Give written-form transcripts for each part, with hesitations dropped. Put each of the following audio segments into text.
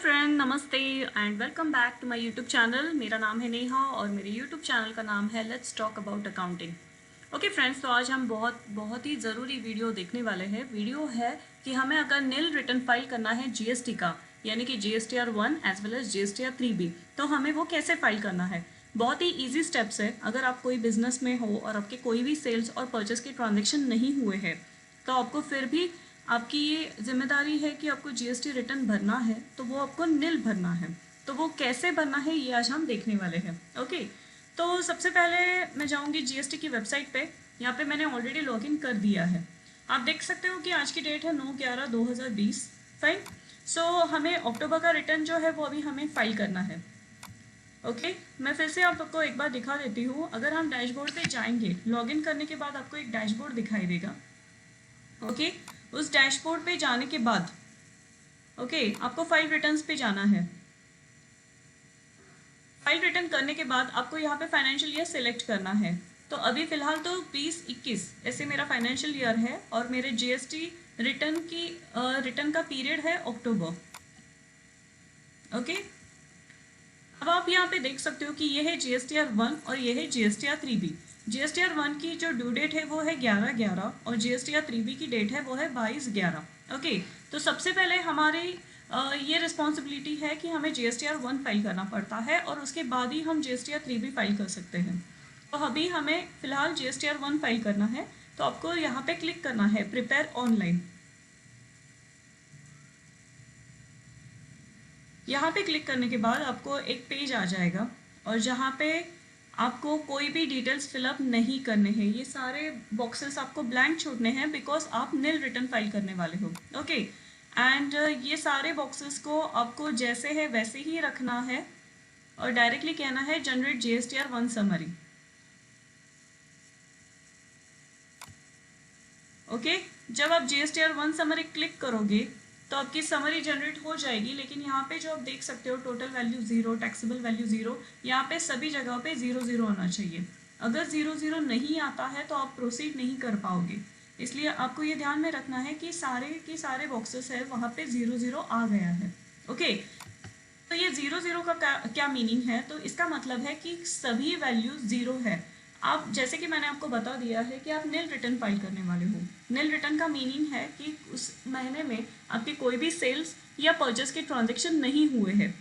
Friend, नमस्ते and welcome back to my YouTube channel. मेरा नाम है नेहा और मेरे यूट्यूब चैनल का नाम है let's talk about accounting. Okay friends, तो आज हम बहुत ही ज़रूरी वीडियो देखने वाले हैं। वीडियो है कि हमें अगर नील रिटर्न फाइल करना है जीएसटी का, यानी कि GSTR 1 as well as GSTR 3B, तो हमें वो कैसे फाइल करना है। बहुत ही ईजी स्टेप्स है। अगर आप कोई बिजनेस में हो और आपके कोई भी सेल्स और परचेस के ट्रांजेक्शन नहीं हुए हैं, तो आपको फिर भी आपकी ये जिम्मेदारी है कि आपको जीएसटी रिटर्न भरना है, तो वो आपको निल भरना है। तो वो कैसे भरना है ये आज हम देखने वाले हैं। ओके, तो सबसे पहले मैं जाऊंगी जीएसटी की वेबसाइट पे। यहाँ पे मैंने ऑलरेडी लॉगिन कर दिया है। आप देख सकते हो कि आज की डेट है 9/11/2020। फाइन। सो हमें अक्टूबर का रिटर्न जो है वो अभी हमें फाइल करना है। ओके, मैं फिर से आपको एक बार दिखा देती हूँ। अगर हम डैशबोर्ड पे जाएंगे, लॉगिन करने के बाद आपको एक डैशबोर्ड दिखाई देगा। ओके, उस डैशबोर्ड पे जाने के बाद आपको फाइल रिटर्न्स पे जाना है। फाइल रिटर्न करने के बाद आपको यहाँ पे फाइनेंशियल ईयर सिलेक्ट करना है। तो अभी फिलहाल तो 2021 ऐसे मेरा फाइनेंशियल ईयर है और मेरे जीएसटी रिटर्न का पीरियड है अक्टूबर। ओके, अब आप यहाँ पे देख सकते हो कि ये है GSTR 1 और ये है GSTR 3B। GSTR 1 की जो ड्यू डेट है वो है 11/11 और GSTR 3B की डेट है वो है 22/11। ओके, तो सबसे पहले हमारी ये रिस्पॉन्सिबिलिटी है कि हमें GSTR 1 फाइल करना पड़ता है और उसके बाद ही हम GSTR 3B फाइल कर सकते हैं। तो अभी हमें फिलहाल GSTR 1 फाइल करना है। तो आपको यहाँ पे क्लिक करना है प्रिपेयर ऑनलाइन। यहाँ पे क्लिक करने के बाद आपको एक पेज आ जाएगा और जहाँ पे आपको कोई भी डिटेल्स फिलअप नहीं करने हैं। ये सारे बॉक्सेस आपको ब्लैंक छोड़ने हैं बिकॉज आप निल रिटर्न फाइल करने वाले हो। ओके, एंड ये सारे बॉक्सेस को आपको जैसे है वैसे ही रखना है और डायरेक्टली कहना है जनरेट GSTR 1 समरी। ओके, जब आप GSTR 1 समरी क्लिक करोगे तो आपकी समरी जनरेट हो जाएगी। लेकिन यहाँ पे जो आप देख सकते हो टोटल वैल्यू 0, टैक्सेबल वैल्यू 0, यहाँ पे सभी जगह पे 0 आना चाहिए। अगर 0 नहीं आता है तो आप प्रोसीड नहीं कर पाओगे। इसलिए आपको ये ध्यान में रखना है कि सारे के सारे बॉक्सेस है वहाँ पे 0 आ गया है। ओके, तो ये 0 का क्या मीनिंग है? तो इसका मतलब है कि सभी वैल्यू 0 है। आप जैसे कि मैंने आपको बता दिया है कि आप निल रिटर्न फाइल करने वाले हो। निल रिटर्न का मीनिंग है कि उस महीने में आपके कोई भी सेल्स या परचेस के ट्रांजेक्शन नहीं हुए हैं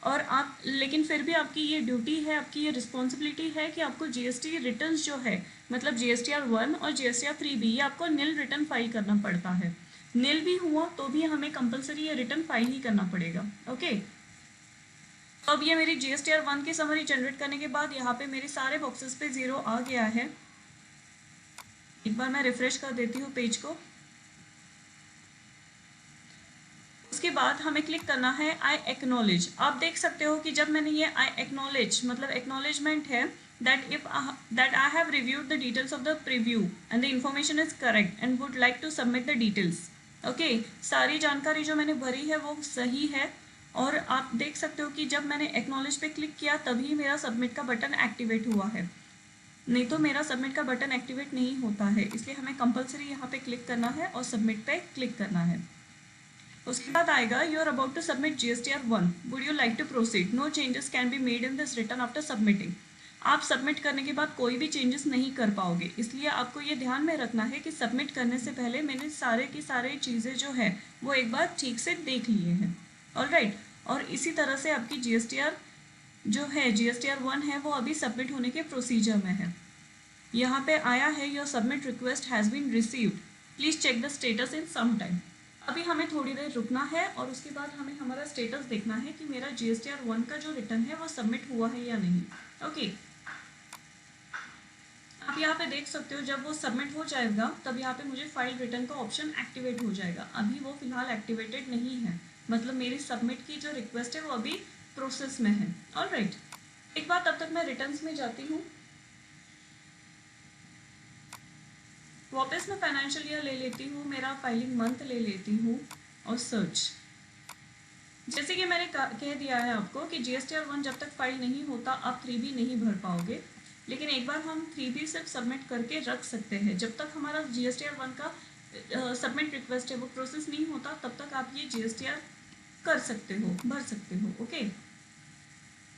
और आप लेकिन फिर भी आपकी ये ड्यूटी है, आपकी ये रिस्पॉन्सिबिलिटी है कि आपको जीएसटी रिटर्न्स जो है, मतलब GSTR 1 और GSTR 3B, ये आपको निल रिटर्न फाइल करना पड़ता है। निल भी हुआ तो भी हमें कंपलसरी ये रिटर्न फाइल ही करना पड़ेगा। ओके, तो अब ये मेरी GSTR 1 की समरी जनरेट करने के बाद यहाँ पे मेरे सारे बॉक्सेस पे 0 आ गया है। एक बार मैं रिफ्रेश कर देती हूँ पेज को। उसके बाद हमें क्लिक करना है आई एक्नॉलेज। आप देख सकते हो कि जब मैंने ये आई एक्नॉलेज मतलब एक्नॉलेजमेंट है that I have reviewed the details of the preview and the information is correct and would like to submit the details. Okay, सारी जानकारी जो मैंने भरी है वो सही है और आप देख सकते हो कि जब मैंने एक्नॉलेज पे क्लिक किया तभी मेरा सबमिट का बटन एक्टिवेट हुआ है, नहीं तो मेरा सबमिट का बटन एक्टिवेट नहीं होता है। इसलिए हमें कंपलसरी यहाँ पे क्लिक करना है और सबमिट पे क्लिक करना है। उसके बाद आएगा you are about to submit GSTR 1, would you like to proceed, no changes can be made in this return after submitting. आप सबमिट करने के बाद कोई भी चेंजेस नहीं कर पाओगे, इसलिए आपको ये ध्यान में रखना है कि सबमिट करने से पहले मैंने सारे की सारे चीज़ें जो है वो एक बार ठीक से देख लिए हैं। ऑलराइट, और इसी तरह से आपकी GSTR जो है GSTR 1 है वो अभी सबमिट होने के प्रोसीजर में है। यहाँ पे आया है your submit request has been received, please check the status in some time. अभी हमें थोड़ी देर रुकना है और उसके बाद हमें हमारा स्टेटस देखना है कि मेरा GSTR 1 का जो रिटर्न है वो सबमिट हुआ है या नहीं। ओके, आप यहाँ पे देख सकते हो जब वो सबमिट हो जाएगा तब यहाँ पे मुझे फाइल रिटर्न का ऑप्शन एक्टिवेट हो जाएगा। अभी वो फिलहाल एक्टिवेटेड नहीं है, मतलब मेरी सबमिट की जो रिक्वेस्ट है वो अभी प्रोसेस में है। ऑलराइट, एक बार तब तक मैं रिटर्न्स में जाती हूँ। वापस मैं फाइनेंशियल ईयर ले लेती हूँ, मेरा फाइलिंग मंथ ले लेती हूँ और सर्च। जैसे कि मैंने कह दिया है आपको कि GSTR 1 जब तक फाइल नहीं होता आप 3B नहीं भर पाओगे, लेकिन एक बार हम 3B सिर्फ सबमिट करके रख सकते हैं। जब तक हमारा GSTR 1 का सबमिट रिक्वेस्ट है वो प्रोसेस नहीं होता तब तक आप ये GSTR कर सकते हो, भर सकते हो। ओके,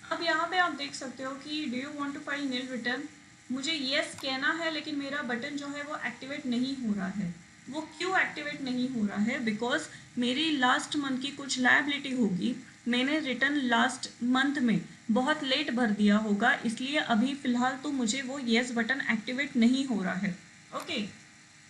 अब यहाँ पे आप देख सकते हो कि do you want to file nil return, मुझे यस कहना है लेकिन मेरा बटन जो है वो एक्टिवेट नहीं हो रहा है। वो क्यों एक्टिवेट नहीं हो रहा है? बिकॉज मेरी लास्ट मंथ की कुछ लायबिलिटी होगी, मैंने रिटर्न लास्ट मंथ में बहुत लेट भर दिया होगा, इसलिए अभी फ़िलहाल तो मुझे वो येस बटन एक्टिवेट नहीं हो रहा है। ओके,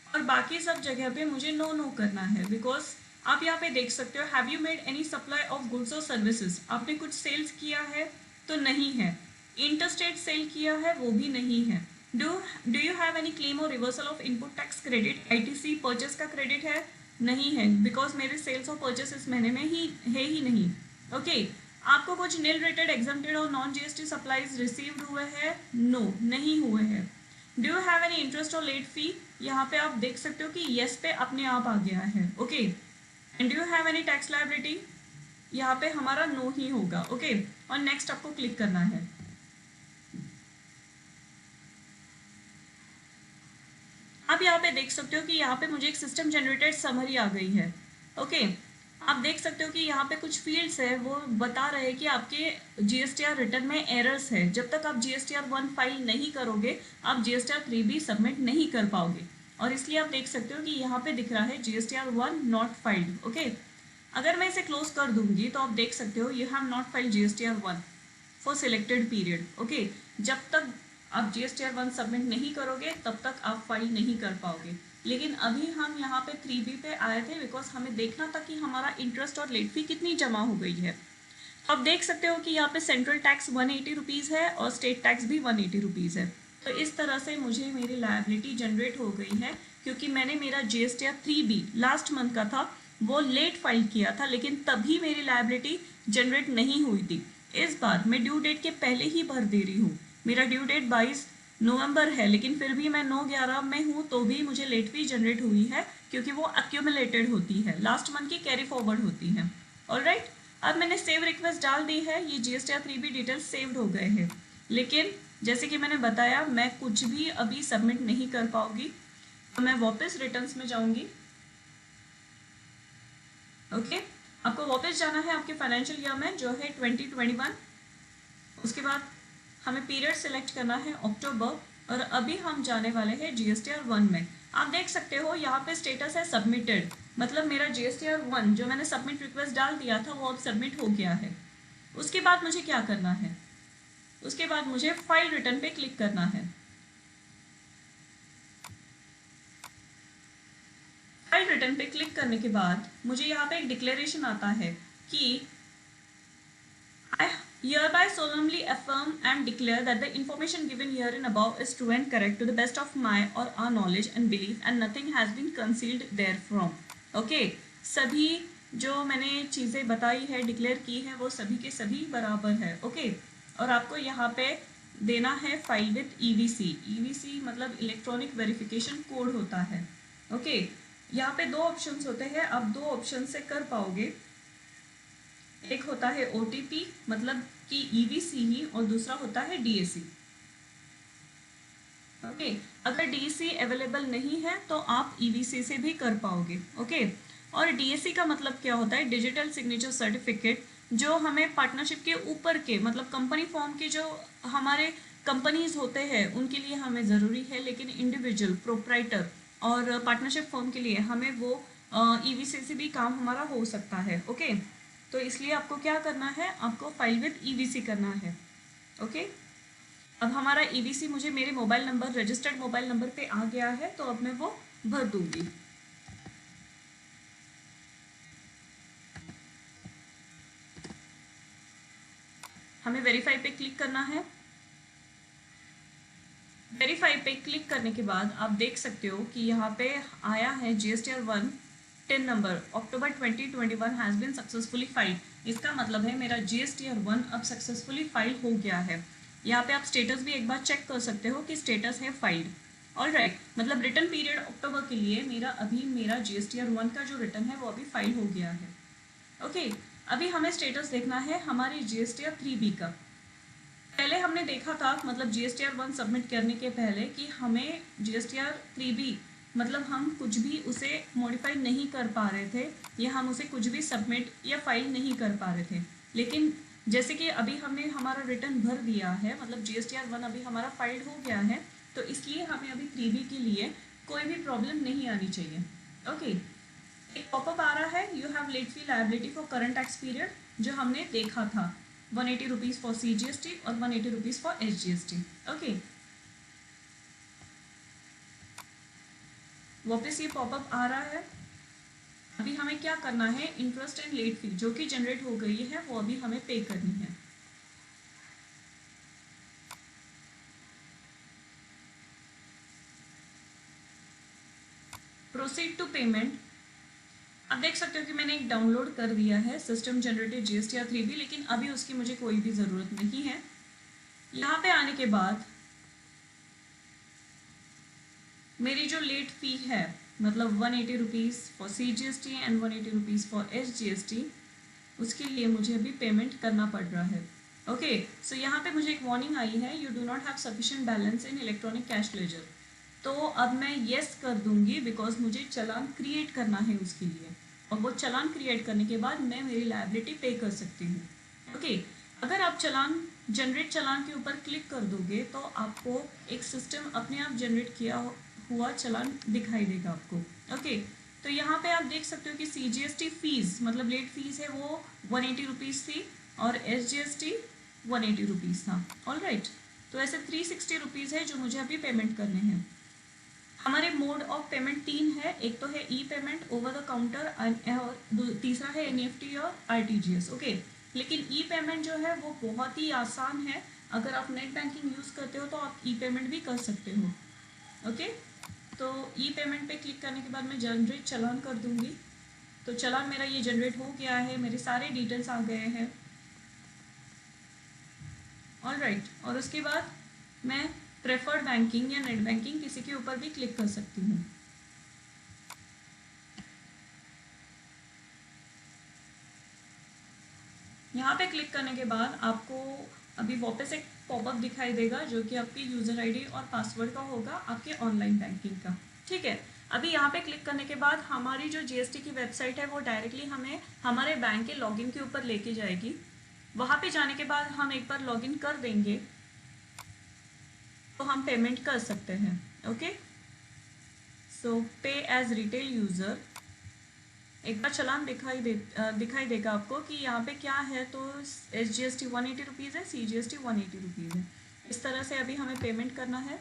और बाकी सब जगह पे मुझे नो नो करना है। बिकॉज आप यहाँ पे देख सकते हो, have you made any supply of goods और सर्विसेज, आपने कुछ सेल्स किया है तो नहीं है, इंटरस्टेट सेल किया है वो भी नहीं है। Do you have any claim और reversal of input tax credit, ITC purchase का क्रेडिट है, नहीं है, बिकॉज मेरे सेल्स और परचेस इस महीने में ही है ही नहीं। ओके, आपको कुछ नील रेटेड एग्जम्प्टेड और नॉन जीएसटी सप्लाईज रिसीव्ड हुए हैं, नो नहीं हुए हैं। Do you have any interest और लेट फी, यहाँ पे आप देख सकते हो कि येस पे अपने आप आ गया है। Okay, and do you have any tax liability, यहाँ पे हमारा नो ही होगा। ओके, और नेक्स्ट आपको क्लिक करना है। आप यहाँ पे देख सकते हो कि यहाँ पे मुझे एक सिस्टम जनरेटेड समरी आ गई है। ओके, आप देख सकते हो कि यहाँ पे कुछ फील्ड्स है वो बता रहे हैं कि आपके जीएसटीआर रिटर्न में एरर्स है। जब तक आप जीएसटीआर 1 फाइल नहीं करोगे आप जीएसटीआर 3 भी सबमिट नहीं कर पाओगे, और इसलिए आप देख सकते हो कि यहाँ पे दिख रहा है जीएसटीआर 1 नॉट फाइल्ड। ओके, अगर मैं इसे क्लोज कर दूंगी तो आप देख सकते हो you have not filed GSTR 1 for selected period. Okay, जब तक आप जीएसटीआर 1 सबमिट नहीं करोगे तब तक आप फाइल नहीं कर पाओगे। लेकिन अभी हम यहाँ पे 3B पे आए थे बिकॉज हमें देखना था कि हमारा इंटरेस्ट और लेट फी कितनी जमा हो गई है। आप देख सकते हो कि यहाँ पे सेंट्रल टैक्स 180 रुपीज़ है और स्टेट टैक्स भी 180 रुपीज़ है। तो इस तरह से मुझे मेरी लायबिलिटी जनरेट हो गई है, क्योंकि मैंने मेरा जीएसटीआर 3B लास्ट मंथ का था वो लेट फाइल किया था, लेकिन तभी मेरी लायबिलिटी जनरेट नहीं हुई थी। इस बार मैं ड्यू डेट के पहले ही भर दे रही हूँ। मेरा ड्यू डेट 22 नवंबर है, लेकिन फिर भी मैं 9/11 में हूँ तो भी मुझे लेट फी जनरेट हुई है, क्योंकि वो अक्यूमुलेटेड होती है, लास्ट मंथ की कैरी फॉरवर्ड होती है। ऑलराइट, अब मैंने सेव रिक्वेस्ट डाल दी है, ये जीएसटीआर 3B डिटेल्स सेव्ड हो गए हैं, लेकिन जैसे कि मैंने बताया मैं कुछ भी अभी सबमिट नहीं कर पाऊंगी। तो मैं वापस रिटर्न्स में जाऊंगी। ओके, आपको वापस जाना है आपके फाइनेंशियल ईयर में जो है 2021। उसके बाद हमें पीरियड सिलेक्ट करना है अक्टूबर, और अभी हम जाने वाले हैं जीएसटीआर 1 में। आप देख सकते हो यहाँ पे स्टेटस है सबमिटेड, मतलब मेरा जीएसटीआर 1 जो मैंने सबमिट रिक्वेस्ट डाल दिया था वो अब सबमिट हो गया है। उसके बाद मुझे क्या करना है? उसके बाद मुझे फाइल रिटर्न पे क्लिक करना है। फाइल रिटर्न पे क्लिक करने के बाद मुझे यहाँ पे एक डिक्लेरेशन आता है कि I hereby solemnly affirm and declare that the information given herein above is true and correct to the best of my or our knowledge and belief, and nothing has been concealed therefrom. Okay, सभी जो मैंने चीज़ें बताई है, declare की है, वो सभी के सभी बराबर है। ओके, और आपको यहाँ पे देना है फाइल विद ईवीसी। ईवीसी मतलब इलेक्ट्रॉनिक वेरिफिकेशन कोड होता है। ओके, यहाँ पे दो ऑप्शंस होते हैं, आप दो ऑप्शन से कर पाओगे। एक होता है OTP मतलब कि EVC ही, और दूसरा होता है DAC। ओके, अगर DAC अवेलेबल नहीं है तो आप EVC से भी कर पाओगे। ओके, और DAC का मतलब क्या होता है? डिजिटल सिग्नेचर सर्टिफिकेट, जो हमें पार्टनरशिप के ऊपर के मतलब कंपनी फॉर्म के जो हमारे कंपनीज होते हैं उनके लिए हमें ज़रूरी है, लेकिन इंडिविजुअल प्रोप्राइटर और पार्टनरशिप फॉर्म के लिए हमें वो EVC से भी काम हमारा हो सकता है। ओके, तो इसलिए आपको क्या करना है? आपको फाइल विद EVC करना है। ओके, अब हमारा EVC मुझे मेरे mobile number, registered mobile number पे आ गया है, तो अब मैं वो भर दूंगी। हमें वेरीफाई पे क्लिक करना है। वेरीफाई पे क्लिक करने के बाद आप देख सकते हो कि यहाँ पे आया है GSTR 1 TIN number October 2021 has been successfully filed. इसका मतलब है मेरा जीएसटीआर 1 अब सक्सेसफुली फाइल हो गया है। यहाँ पे आप स्टेटस भी एक बार चेक कर सकते हो कि स्टेटस है फाइल्ड। ऑलराइट, मतलब रिटर्न पीरियड अक्टूबर के लिए मेरा जीएसटीआर 1 का जो रिटर्न है वो अभी फाइल हो गया है। ओके, अभी हमें स्टेटस देखना है हमारी जीएसटीआर 3B का। पहले हमने देखा था मतलब जीएसटीआर 1 सबमिट करने के पहले कि हमें जीएसटीआर 3B मतलब हम कुछ भी उसे मॉडिफाई नहीं कर पा रहे थे या हम उसे कुछ भी सबमिट या फाइल नहीं कर पा रहे थे। लेकिन जैसे कि अभी हमने हमारा रिटर्न भर दिया है, मतलब GSTR 1 अभी हमारा फाइल्ड हो गया है, तो इसलिए हमें अभी 3B के लिए कोई भी प्रॉब्लम नहीं आनी चाहिए। ओके, एक पॉपअप आ रहा है, you have late fee liability for current tax period, जो हमने देखा था 180 रुपीज़ फॉर CGST और 180 रुपीज़ फॉर SGST। ओके, वापस ये पॉपअप आ रहा है। अभी हमें क्या करना है, इंटरेस्ट एंड लेट फी जो कि जनरेट हो गई है वो अभी हमें पे करनी है। Proceed to payment. अब देख सकते हो कि मैंने एक डाउनलोड कर दिया है सिस्टम जनरेटेड GSTR 3B, लेकिन अभी उसकी मुझे कोई भी ज़रूरत नहीं है। यहाँ पे आने के बाद मेरी जो लेट फ़ी है, मतलब 180 rupees for CGST and 180 rupees for SGST, उसके लिए मुझे अभी पेमेंट करना पड़ रहा है। ओके, सो यहाँ पे मुझे एक वार्निंग आई है, you do not have sufficient balance in electronic cash ledger. तो अब मैं येस कर दूंगी बिकॉज मुझे चालान क्रिएट करना है उसके लिए, और वो चालान क्रिएट करने के बाद मैं मेरी लायबिलिटी पे कर सकती हूँ। ओके, अगर आप चालान जनरेट चालान के ऊपर क्लिक कर दोगे तो आपको एक सिस्टम अपने आप जनरेट किया हुआ चालान दिखाई देगा आपको। ओके, तो यहाँ पे आप देख सकते हो कि CGST फीस मतलब लेट फीस है वो 180 रुपीज़ थी और SGST 180 रुपीज़ था। ऑल राइट, तो ऐसे 360 रुपीज़ है जो मुझे अभी पेमेंट करने हैं। हमारे मोड ऑफ पेमेंट 3 है, एक तो है ई पेमेंट ओवर द काउंटर और तीसरा है NEFT और RTGS। ओके, लेकिन ई पेमेंट जो है वो बहुत ही आसान है, अगर आप नेट बैंकिंग यूज़ करते हो तो आप ई पेमेंट भी कर सकते हो। ओके, तो ई पेमेंट पे क्लिक करने के बाद मैं जनरेट चालान कर दूंगी। तो चालान मेरा ये जनरेट हो गया है, मेरे सारे डिटेल्स आ गए हैं। ऑल राइट, और उसके बाद मैं प्रेफर्ड बैंकिंग या नेट बैंकिंग किसी के ऊपर भी क्लिक कर सकती हूँ। यहाँ पे क्लिक करने के बाद आपको अभी वापस एक पॉपअप दिखाई देगा जो कि आपके यूज़र आईडी और पासवर्ड का होगा, आपके ऑनलाइन बैंकिंग का। ठीक है, अभी यहाँ पे क्लिक करने के बाद हमारी जो GST की वेबसाइट है वो डायरेक्टली हमें हमारे बैंक के लॉगिन के ऊपर लेके जाएगी। वहाँ पे जाने के बाद हम एक बार लॉगिन कर देंगे तो हम पेमेंट कर सकते हैं। ओके, सो पे एज रिटेल यूज़र, एक बार चालान दिखाई देगा आपको कि यहाँ पे क्या है, तो SGST 180 रुपीज़ है, CGST 180 रुपीज़ है। इस तरह से अभी हमें पेमेंट करना है।